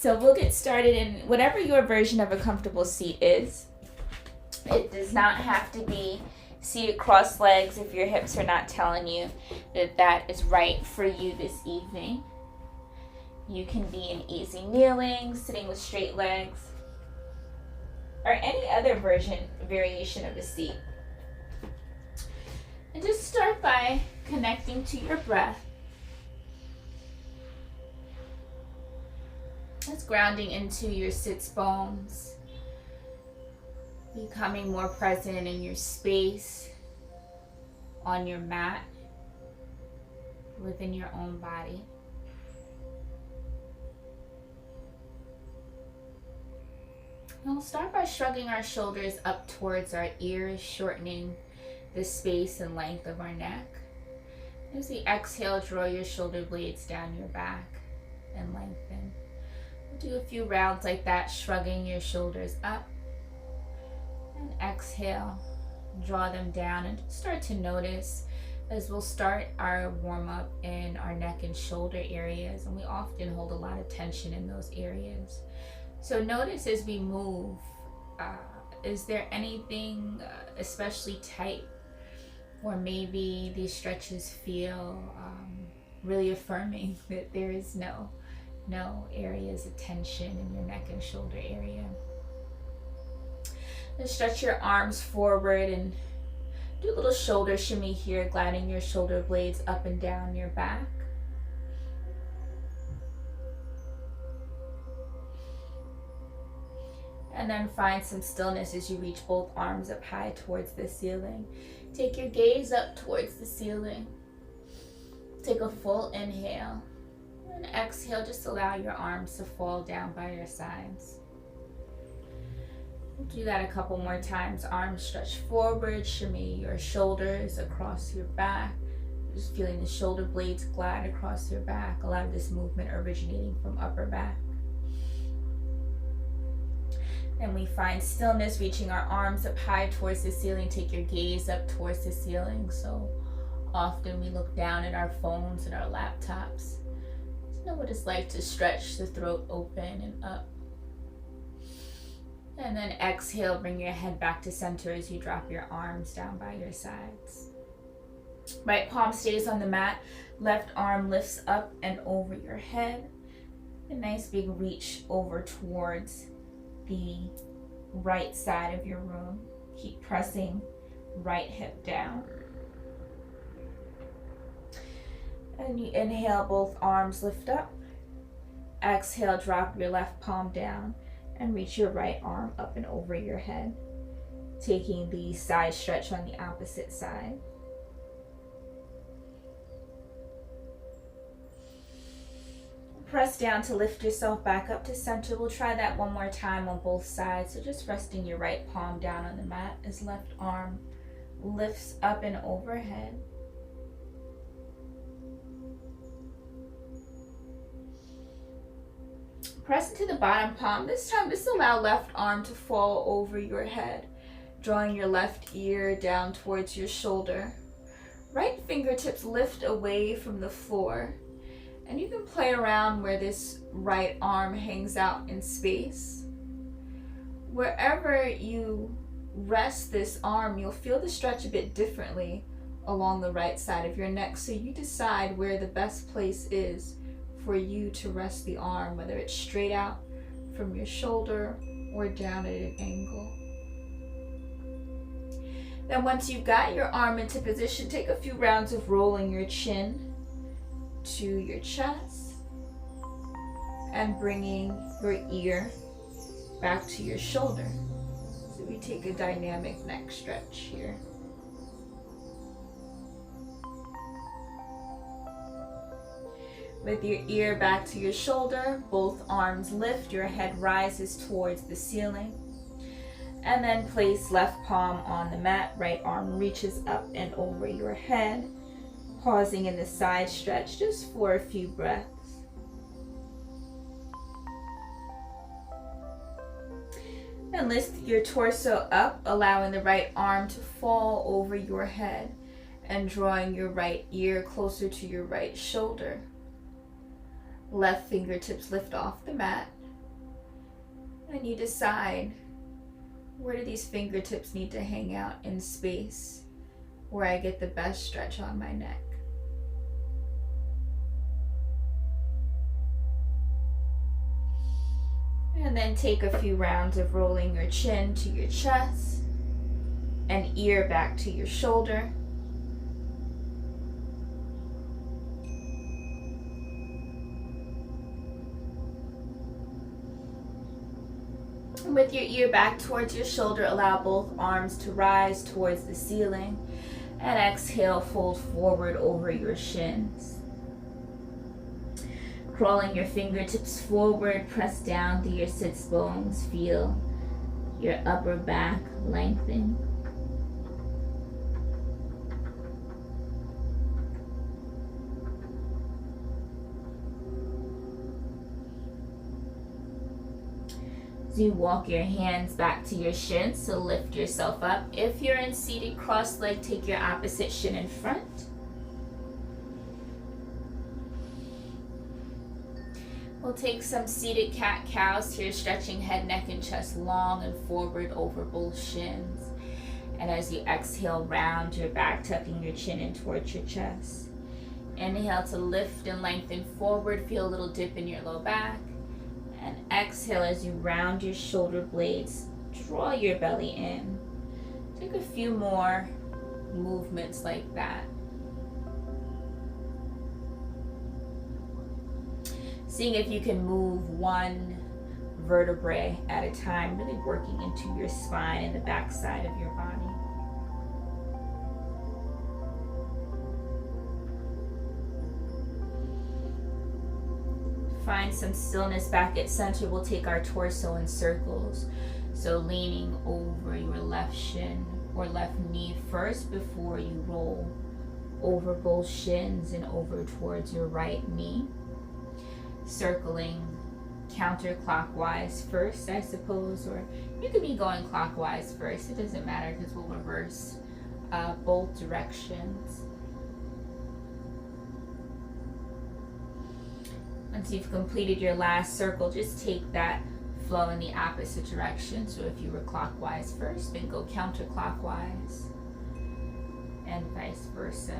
So we'll get started in whatever your version of a comfortable seat is. It does not have to be seated cross legs if your hips are not telling you that that is right for you this evening. You can be in easy kneeling, sitting with straight legs, or any other variation of a seat. And just start by connecting to your breath. That's grounding into your sits bones, becoming more present in your space, on your mat, within your own body. And we'll start by shrugging our shoulders up towards our ears, shortening the space and length of our neck. As we exhale, draw your shoulder blades down your back and lengthen. We'll do a few rounds like that, shrugging your shoulders up. And exhale, draw them down, and start to notice as we'll start our warm-up in our neck and shoulder areas, and we often hold a lot of tension in those areas. So notice as we move, is there anything especially tight, or maybe these stretches feel really affirming that there is no areas of tension in your neck and shoulder area. Then stretch your arms forward and do a little shoulder shimmy here, gliding your shoulder blades up and down your back. And then find some stillness as you reach both arms up high towards the ceiling. Take your gaze up towards the ceiling. Take a full inhale. And exhale, just allow your arms to fall down by your sides. We'll do that a couple more times. Arms stretch forward, shimmy your shoulders across your back. Just feeling the shoulder blades glide across your back. A lot of this movement originating from upper back. And we find stillness, reaching our arms up high towards the ceiling. Take your gaze up towards the ceiling. So often we look down at our phones and our laptops. Just know what it's like to stretch the throat open and up. And then exhale, bring your head back to center as you drop your arms down by your sides. Right palm stays on the mat. Left arm lifts up and over your head. A nice big reach over towards the right side of your room. Keep pressing right hip down. And you inhale, both arms lift up. Exhale, drop your left palm down and reach your right arm up and over your head, taking the side stretch on the opposite side. Press down to lift yourself back up to center. We'll try that one more time on both sides. So just resting your right palm down on the mat as left arm lifts up and overhead. Press into the bottom palm. This time, just allow left arm to fall over your head, drawing your left ear down towards your shoulder. Right fingertips lift away from the floor. And you can play around where this right arm hangs out in space. Wherever you rest this arm, you'll feel the stretch a bit differently along the right side of your neck. So you decide where the best place is for you to rest the arm, whether it's straight out from your shoulder or down at an angle. Then once you've got your arm into position, take a few rounds of rolling your chin to your chest and bringing your ear back to your shoulder. So we take a dynamic neck stretch here. With your ear back to your shoulder, both arms lift, your head rises towards the ceiling. And then place left palm on the mat, right arm reaches up and over your head, pausing in the side stretch just for a few breaths. And lift your torso up, allowing the right arm to fall over your head and drawing your right ear closer to your right shoulder. Left fingertips lift off the mat, And you decide, where do these fingertips need to hang out in space where I get the best stretch on my neck? And then take a few rounds of rolling your chin to your chest and ear back to your shoulder. And with your ear back towards your shoulder, allow both arms to rise towards the ceiling. And exhale, fold forward over your shins. Crawling your fingertips forward, press down through your sits bones. Feel your upper back lengthen. As you walk your hands back to your shins, so lift yourself up. If you're in seated cross leg, take your opposite shin in front. We'll take some seated cat-cows here, stretching head, neck, and chest long and forward over both shins. And as you exhale, round your back, tucking your chin in towards your chest. Inhale to lift and lengthen forward. Feel a little dip in your low back. And exhale as you round your shoulder blades. Draw your belly in. Take a few more movements like that. Seeing if you can move one vertebrae at a time, really working into your spine and the back side of your body. Find some stillness back at center. We'll take our torso in circles. So leaning over your left shin or left knee first before you roll over both shins and over towards your right knee. Circling counterclockwise first, I suppose, or you could be going clockwise first. It doesn't matter because we'll reverse both directions. Once you've completed your last circle, just take that flow in the opposite direction. So if you were clockwise first, then go counterclockwise and vice versa.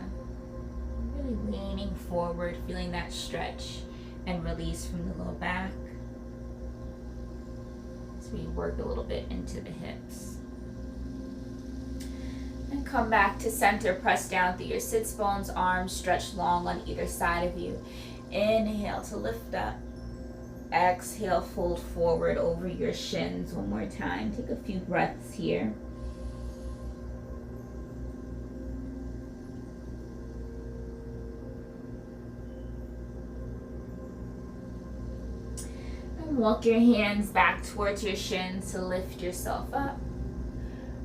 Really leaning forward, feeling that stretch and release from the low back as we work a little bit into the hips. And come back to center, press down through your sits bones, arms stretched long on either side of you. Inhale to lift up. Exhale, fold forward over your shins one more time. Take a few breaths here. And walk your hands back towards your shins to lift yourself up.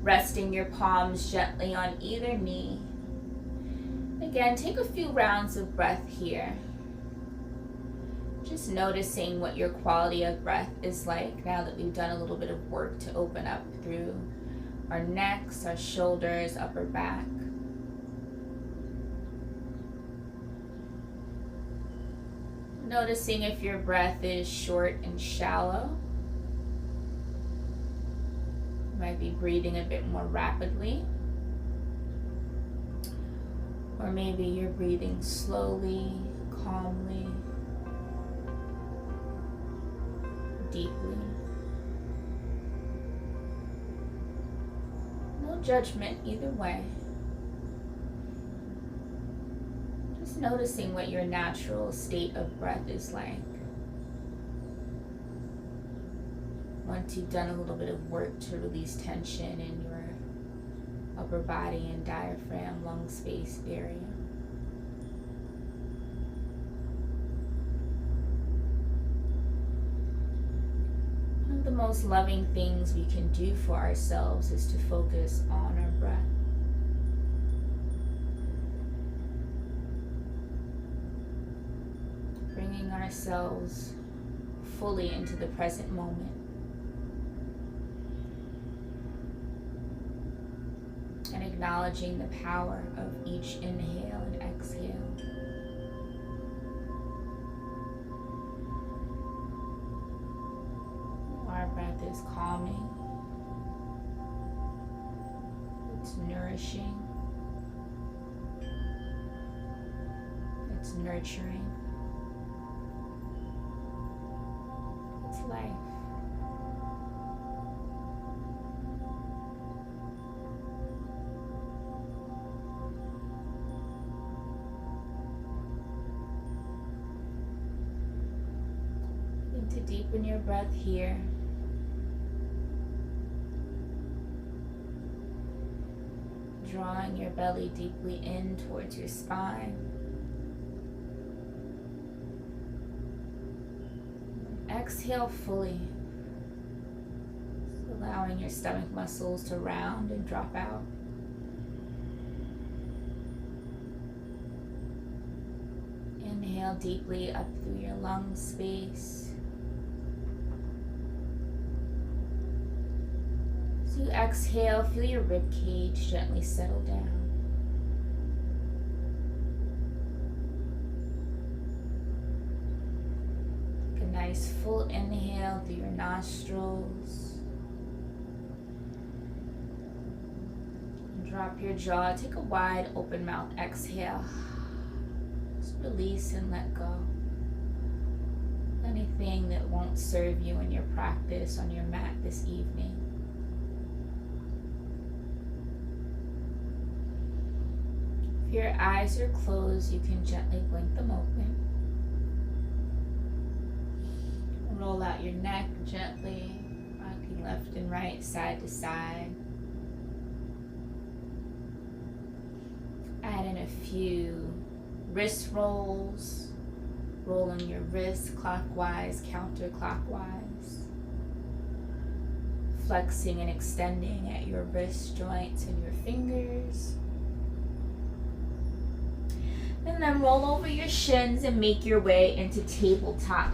Resting your palms gently on either knee. Again, take a few rounds of breath here. Just noticing what your quality of breath is like now that we've done a little bit of work to open up through our necks, our shoulders, upper back. Noticing if your breath is short and shallow. You might be breathing a bit more rapidly. Or maybe you're breathing slowly, calmly, deeply. No judgment either way. Just noticing what your natural state of breath is like. Once you've done a little bit of work to release tension in your upper body and diaphragm, lung space area. One of the most loving things we can do for ourselves is to focus on our breath. Bringing ourselves fully into the present moment. And acknowledging the power of each inhale and exhale. Our breath is calming. It's nourishing. It's nurturing. It's life. To deepen your breath here. Drawing your belly deeply in towards your spine. Exhale fully, allowing your stomach muscles to round and drop out. Inhale deeply up through your lung space. As you exhale, feel your rib cage gently settle down. Take a nice full inhale through your nostrils. And drop your jaw. Take a wide open mouth exhale. Just release and let go. Anything that won't serve you in your practice on your mat this evening. If your eyes are closed, you can gently blink them open. Roll out your neck gently, rocking left and right, side to side. Add in a few wrist rolls, rolling your wrists clockwise, counterclockwise. Flexing and extending at your wrist joints and your fingers. And then roll over your shins and make your way into tabletop.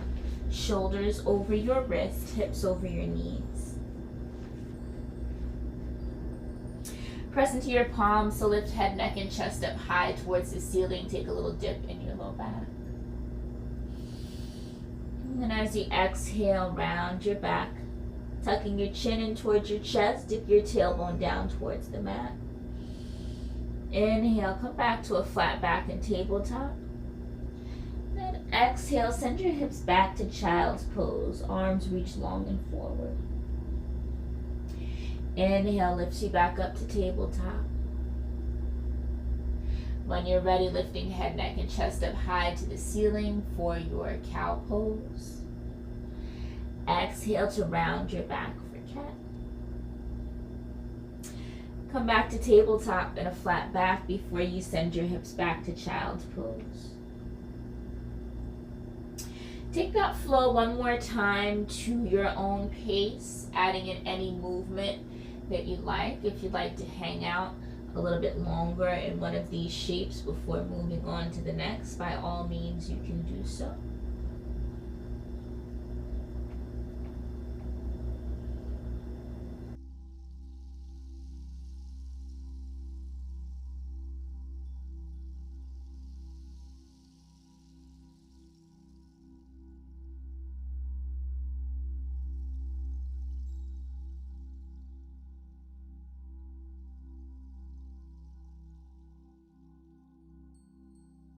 Shoulders over your wrists, hips over your knees. Press into your palms, so lift head, neck, and chest up high towards the ceiling. Take a little dip in your low back. And then as you exhale, round your back, tucking your chin in towards your chest, dip your tailbone down towards the mat. Inhale, come back to a flat back and tabletop. Then exhale, send your hips back to child's pose. Arms reach long and forward. Inhale, lifts you back up to tabletop. When you're ready, lifting head, neck, and chest up high to the ceiling for your cow pose. Exhale to round your back for cat. Come back to tabletop and a flat back before you send your hips back to child's pose. Take that flow one more time to your own pace, adding in any movement that you like. If you'd like to hang out a little bit longer in one of these shapes before moving on to the next, by all means you can do so.